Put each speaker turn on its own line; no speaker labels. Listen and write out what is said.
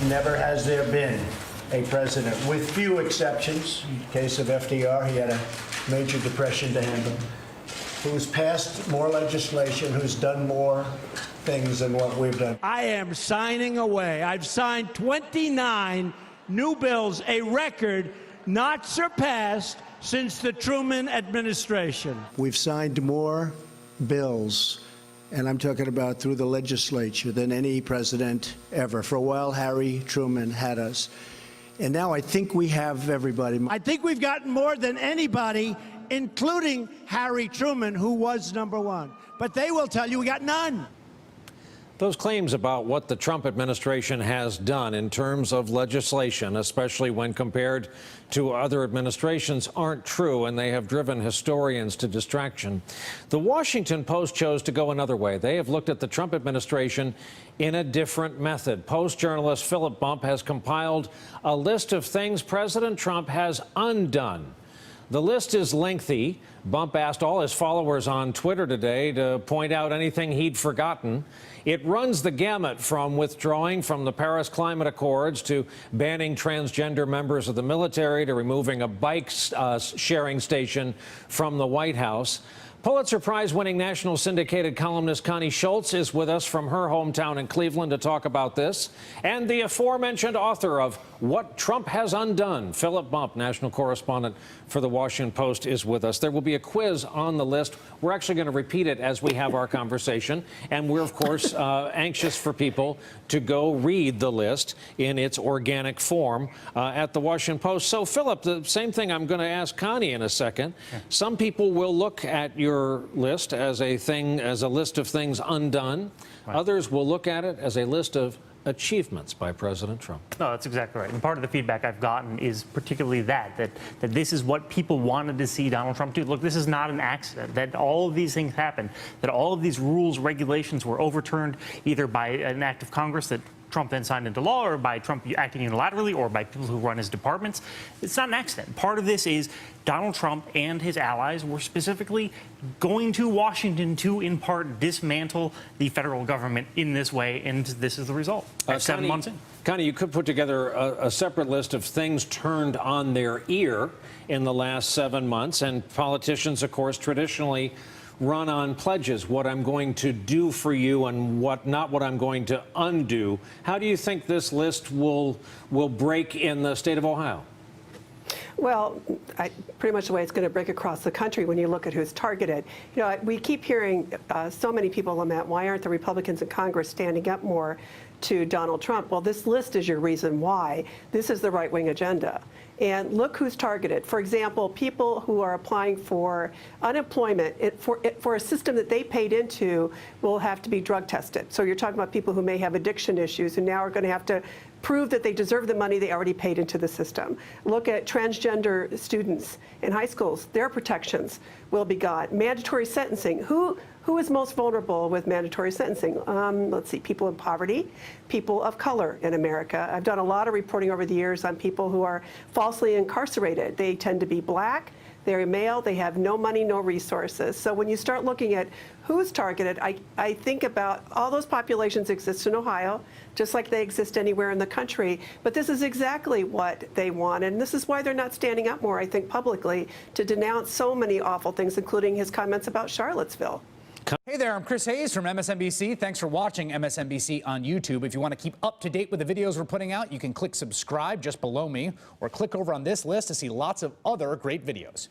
Never has there been a president, with few exceptions, in the case of FDR, he had a major depression to handle, who's passed more legislation, who's done more things than what we've done.
I am signing away. I've signed 29 new bills, a record not surpassed since the Truman administration.
We've signed more bills, and I'm talking about through the legislature, than any president ever. For a while, Harry Truman had us. And now I think we have everybody.
I think we've gotten more than anybody, including Harry Truman, who was #1. But they will tell you we got none.
Those claims about what the Trump administration has done in terms of legislation, especially when compared to other administrations, aren't true, and they have driven historians to distraction. The Washington Post chose to go another way. They have looked at the Trump administration in a different method. Post journalist Philip Bump has compiled a list of things President Trump has undone. The list is lengthy. Bump asked all his followers on Twitter today to point out anything he'd forgotten. It runs the gamut from withdrawing from the Paris Climate Accords to banning transgender members of the military to removing a bike sharing station from the White House. Pulitzer Prize-winning national syndicated columnist Connie Schultz is with us from her hometown in Cleveland to talk about this. And the aforementioned author of What Trump Has Undone, Philip Bump, national correspondent for the Washington Post, is with us. There will be a quiz on the list. We're actually going to repeat it as we have our conversation. And we're, of course, anxious for people to go read the list in its organic form at the Washington Post. So, Philip, the same thing I'm going to ask Connie in a second. Yeah. Some people will look at your list as a list of things undone. Right. Others will look at it as a list of achievements by President Trump.
No, that's exactly right. And part of the feedback I've gotten is particularly that this is what people wanted to see Donald Trump do. Look, this is not an accident that all of these things happened, that all of these rules, regulations were overturned either by an act of Congress that Trump then signed into law, or by Trump acting unilaterally, or by people who run his departments. It's not an accident. Part of this is Donald Trump and his allies were specifically going to Washington to, in part, dismantle the federal government in this way, and this is the result. 7 months in.
Connie, you could put together a separate list of things turned on their ear in the last 7 months, and politicians, of course, traditionally run on pledges, what I'm going to do for you and not what I'm going to undo. How do you think this list will break in the state of Ohio?
Well, pretty much the way it's going to break across the country when you look at who's targeted. You know, we keep hearing so many people lament, why aren't the Republicans in Congress standing up more to Donald Trump? Well, this list is your reason why. This is the right-wing agenda. And look who's targeted. For example, people who are applying for unemployment for a system that they paid into will have to be drug tested. So you're talking about people who may have addiction issues and now are going to have to prove that they deserve the money they already paid into the system. Look at transgender students in high schools. Their protections will be gone. Mandatory sentencing. Who is most vulnerable with mandatory sentencing? Let's see, people in poverty, people of color in America. I've done a lot of reporting over the years on people who are falsely incarcerated. They tend to be black, they're male, they have no money, no resources. So when you start looking at who's targeted, I think about all those populations exist in Ohio, just like they exist anywhere in the country. But this is exactly what they want. And this is why they're not standing up more, I think, publicly to denounce so many awful things, including his comments about Charlottesville.
Hey there, I'm Chris Hayes from MSNBC. Thanks for watching MSNBC on YouTube. If you want to keep up to date with the videos we're putting out, you can click subscribe just below me, or click over on this list to see lots of other great videos.